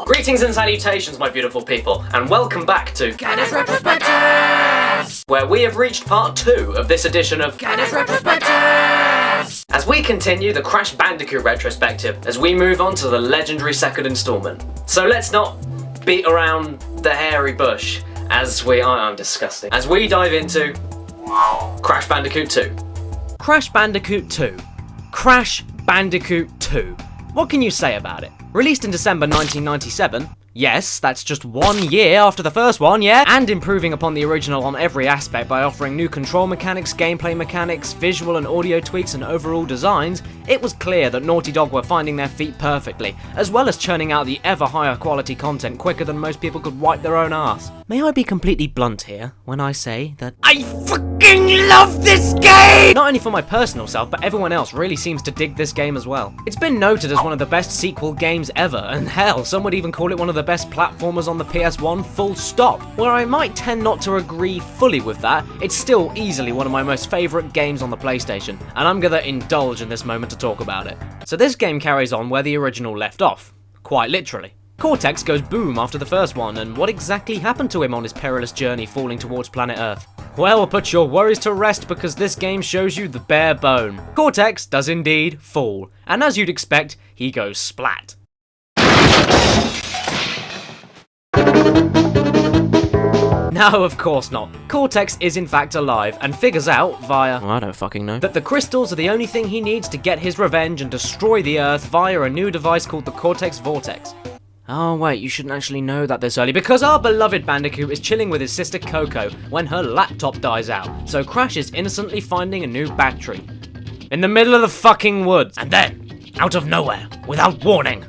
Greetings and salutations, my beautiful people, and welcome back to Caddy's Retrospectives, where we have reached part 2 of this edition of Caddy's Retrospectives, as we continue the Crash Bandicoot retrospective as we move on to the legendary second installment. So let's not beat around the hairy bush as I'm disgusting. As we dive into Crash Bandicoot 2. Crash Bandicoot 2. Crash Bandicoot 2. What can you say about it? Released in December 1997, yes, that's just 1 year after the first one, yeah? And improving upon the original on every aspect by offering new control mechanics, gameplay mechanics, visual and audio tweaks and overall designs, it was clear that Naughty Dog were finding their feet perfectly, as well as churning out the ever higher quality content quicker than most people could wipe their own arse. May I be completely blunt here when I say that I fucking love this game! Not only for my personal self, but everyone else really seems to dig this game as well. It's been noted as one of the best sequel games ever, and hell, some would even call it one of the best platformers on the PS1, full stop. Where I might tend not to agree fully with that, it's still easily one of my most favourite games on the PlayStation, and I'm gonna indulge in this moment to talk about it. So this game carries on where the original left off, quite literally. Cortex goes boom after the first one, and what exactly happened to him on his perilous journey falling towards planet Earth? Well, put your worries to rest because this game shows you the bare bone. Cortex does indeed fall, and as you'd expect, he goes splat. No, of course not. Cortex is in fact alive, and figures out, via, I don't fucking know, that the crystals are the only thing he needs to get his revenge and destroy the Earth via a new device called the Cortex Vortex. Oh wait, you shouldn't actually know that this early, because our beloved Bandicoot is chilling with his sister Coco when her laptop dies out, so Crash is innocently finding a new battery. In the middle of the fucking woods. And then, out of nowhere, without warning,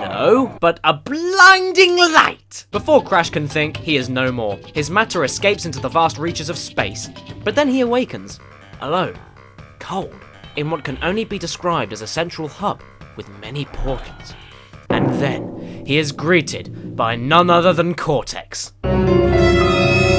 no, but a blinding light! Before Crash can think, he is no more. His matter escapes into the vast reaches of space. But then he awakens, alone, cold, in what can only be described as a central hub with many portals. And then he is greeted by none other than Cortex,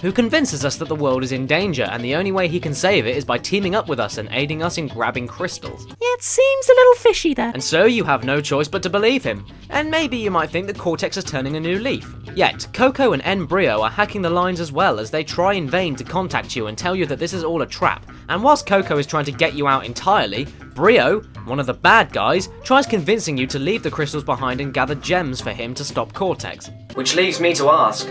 who convinces us that the world is in danger and the only way he can save it is by teaming up with us and aiding us in grabbing crystals. Yeah, it seems a little fishy there. And so you have no choice but to believe him. And maybe you might think that Cortex is turning a new leaf. Yet, Coco and N. Brio are hacking the lines as well as they try in vain to contact you and tell you that this is all a trap. And whilst Coco is trying to get you out entirely, Brio, one of the bad guys, tries convincing you to leave the crystals behind and gather gems for him to stop Cortex. Which leaves me to ask,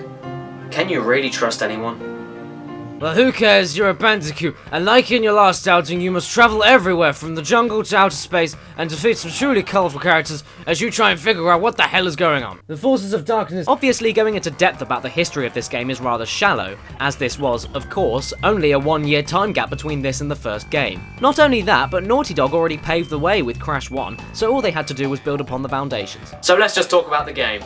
can you really trust anyone? Well, who cares? You're a Bandicoot, and like in your last outing, you must travel everywhere from the jungle to outer space and defeat some truly colourful characters as you try and figure out what the hell is going on. The forces of darkness. Obviously, going into depth about the history of this game is rather shallow, as this was, of course, only a 1 year time gap between this and the first game. Not only that, but Naughty Dog already paved the way with Crash 1, so all they had to do was build upon the foundations. So let's just talk about the game.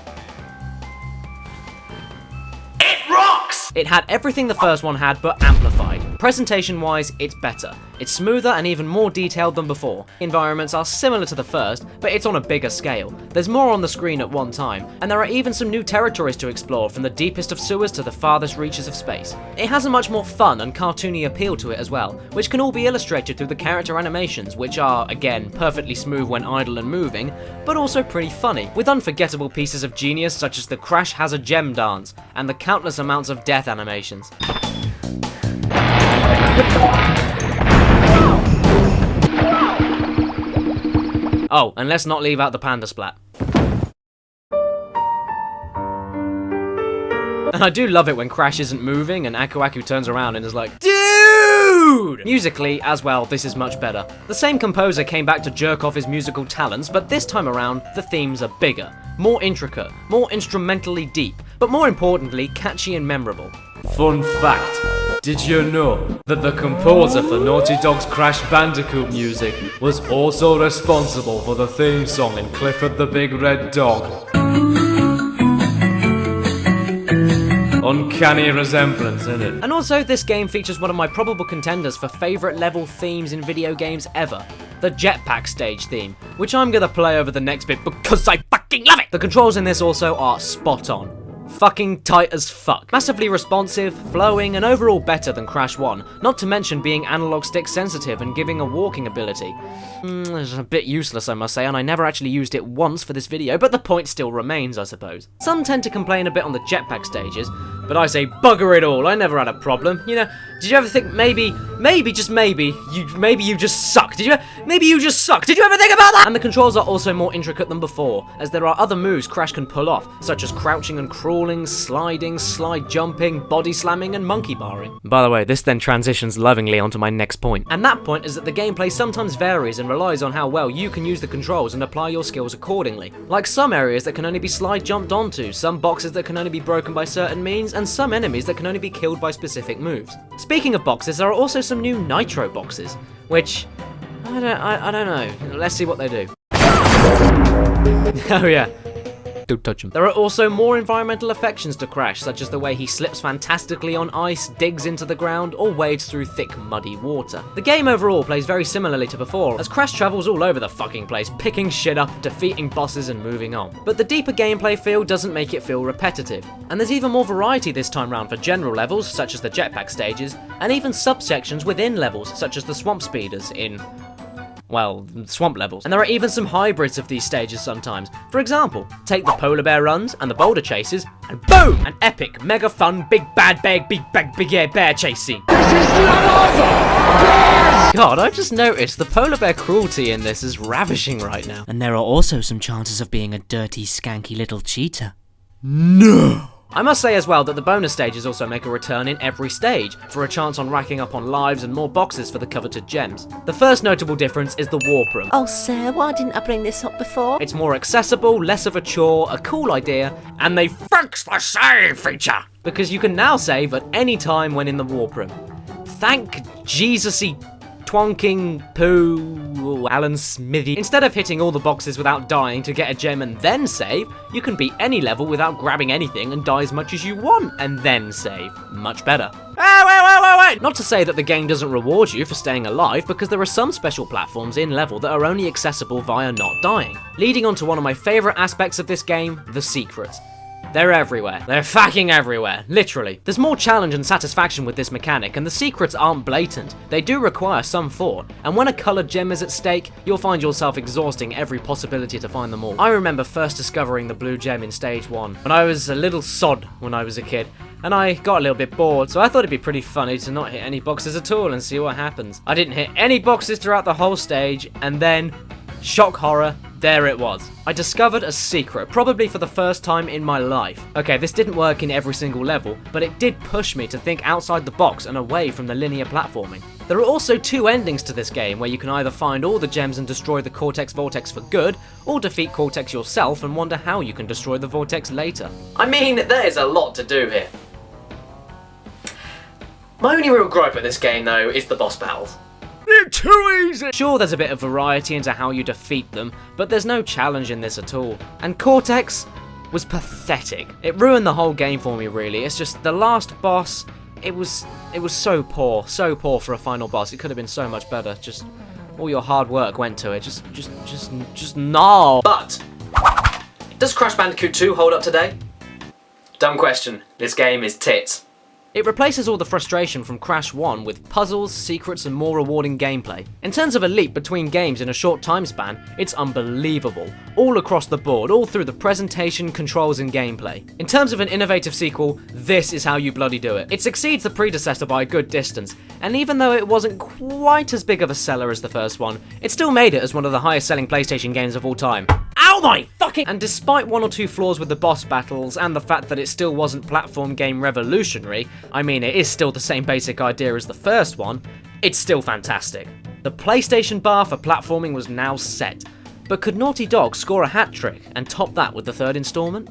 It rocks! It had everything the first one had, but amplified. Presentation-wise, it's better. It's smoother and even more detailed than before. Environments are similar to the first, but it's on a bigger scale. There's more on the screen at one time, and there are even some new territories to explore, from the deepest of sewers to the farthest reaches of space. It has a much more fun and cartoony appeal to it as well, which can all be illustrated through the character animations, which are, again, perfectly smooth when idle and moving, but also pretty funny, with unforgettable pieces of genius such as the Crash Has a Gem dance, and the countless amounts of death animations. Oh, and let's not leave out the panda splat. And I do love it when Crash isn't moving and Aku Aku turns around and is like, dude! Musically, as well, this is much better. The same composer came back to jerk off his musical talents, but this time around, the themes are bigger, more intricate, more instrumentally deep, but more importantly, catchy and memorable. Fun fact, did you know that the composer for Naughty Dog's Crash Bandicoot music was also responsible for the theme song in Clifford the Big Red Dog? Uncanny resemblance, isn't it? And also, this game features one of my probable contenders for favourite level themes in video games ever, the Jetpack stage theme, which I'm gonna play over the next bit because I fucking love it! The controls in this also are spot on. fucking tight as fuck. Massively responsive, flowing, and overall better than Crash 1, not to mention being analog stick sensitive and giving a walking ability. It's a bit useless, I must say, and I never actually used it once for this video, but the point still remains, I suppose. Some tend to complain a bit on the jetpack stages, but I say bugger it all, I never had a problem. You know, did you ever think maybe just maybe you just suck? Maybe you just suck? Did you ever think about that? And the controls are also more intricate than before, as there are other moves Crash can pull off, such as crouching and crawling, sliding, slide jumping, body slamming, and monkey barring. By the way, this then transitions lovingly onto my next point. And that point is that the gameplay sometimes varies and relies on how well you can use the controls and apply your skills accordingly. Like some areas that can only be slide jumped onto, some boxes that can only be broken by certain means, and some enemies that can only be killed by specific moves. Speaking of boxes, there are also some new Nitro boxes, which, I don't know. Let's see what they do. Oh yeah. Don't touch him. There are also more environmental affections to Crash, such as the way he slips fantastically on ice, digs into the ground, or wades through thick, muddy water. The game overall plays very similarly to before, as Crash travels all over the fucking place, picking shit up, defeating bosses, and moving on. But the deeper gameplay feel doesn't make it feel repetitive, and there's even more variety this time round for general levels, such as the jetpack stages, and even subsections within levels, such as the swamp speeders in, well, swamp levels. And there are even some hybrids of these stages sometimes. For example, take the polar bear runs and the boulder chases, and boom! An epic, mega fun, big bad bear chase scene. God, I just noticed the polar bear cruelty in this is ravishing right now. And there are also some chances of being a dirty, skanky little cheetah. No! I must say as well that the bonus stages also make a return in every stage, for a chance on racking up on lives and more boxes for the coveted gems. The first notable difference is the warp room. Oh sir, why didn't I bring this up before? It's more accessible, less of a chore, a cool idea, and they fixed the save feature! Because you can now save at any time when in the warp room. Thank Jesus-y twonking poo Alan Smithy. Instead of hitting all the boxes without dying to get a gem and then save, you can beat any level without grabbing anything and die as much as you want and then save. Much better. Wait! Not to say that the game doesn't reward you for staying alive, because there are some special platforms in level that are only accessible via not dying. Leading on to one of my favourite aspects of this game, the secrets. They're everywhere. They're fucking everywhere. Literally. There's more challenge and satisfaction with this mechanic, and the secrets aren't blatant. They do require some thought, and when a coloured gem is at stake, you'll find yourself exhausting every possibility to find them all. I remember first discovering the blue gem in stage 1, when I was a little sod when I was a kid, and I got a little bit bored, so I thought it'd be pretty funny to not hit any boxes at all and see what happens. I didn't hit any boxes throughout the whole stage, and then, shock horror, there it was. I discovered a secret, probably for the first time in my life. Okay, this didn't work in every single level, but it did push me to think outside the box and away from the linear platforming. There are also 2 endings to this game, where you can either find all the gems and destroy the Cortex Vortex for good, or defeat Cortex yourself and wonder how you can destroy the Vortex later. I mean, there's a lot to do here. My only real gripe with this game, though, is the boss battles. They're too easy! Sure, there's a bit of variety into how you defeat them, but there's no challenge in this at all. And Cortex was pathetic. It ruined the whole game for me, really. It's just the last boss, it was so poor for a final boss. It could have been so much better. Just all your hard work went to it. Just no. But does Crash Bandicoot 2 hold up today? Dumb question. This game is tits. It replaces all the frustration from Crash 1 with puzzles, secrets, and more rewarding gameplay. In terms of a leap between games in a short time span, it's unbelievable. All across the board, all through the presentation, controls, and gameplay. In terms of an innovative sequel, this is how you bloody do it. It succeeds the predecessor by a good distance, and even though it wasn't quite as big of a seller as the first one, it still made it as one of the highest selling PlayStation games of all time. Ow my fucking— And despite 1 or 2 flaws with the boss battles and the fact that it still wasn't platform game revolutionary, I mean it is still the same basic idea as the first one, it's still fantastic. The PlayStation bar for platforming was now set, but could Naughty Dog score a hat trick and top that with the 3rd installment?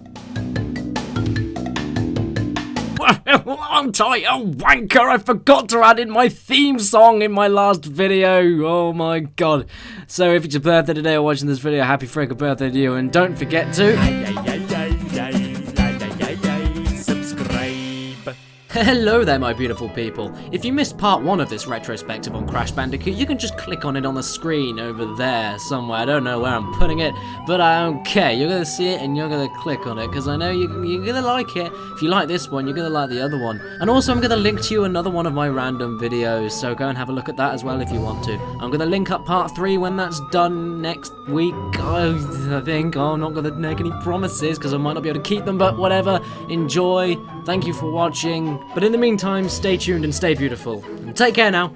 I'm tight, oh wanker, I forgot to add in my theme song in my last video, oh my god. So if it's your birthday today or watching this video, happy freaking birthday to you, and don't forget to subscribe. Hello there, my beautiful people. If you missed part 1 of this retrospective on Crash Bandicoot, you can just click on it on the screen over there somewhere. I don't know where I'm putting it, but I don't care. You're gonna see it and you're gonna click on it, because I know you're gonna like it. If you like this one, you're gonna like the other one. And also, I'm gonna link to you another one of my random videos, so go and have a look at that as well if you want to. I'm gonna link up part 3 when that's done next week, I think. I'm not gonna make any promises, because I might not be able to keep them, but whatever. Enjoy. Thank you for watching. But in the meantime, stay tuned and stay beautiful. And take care now.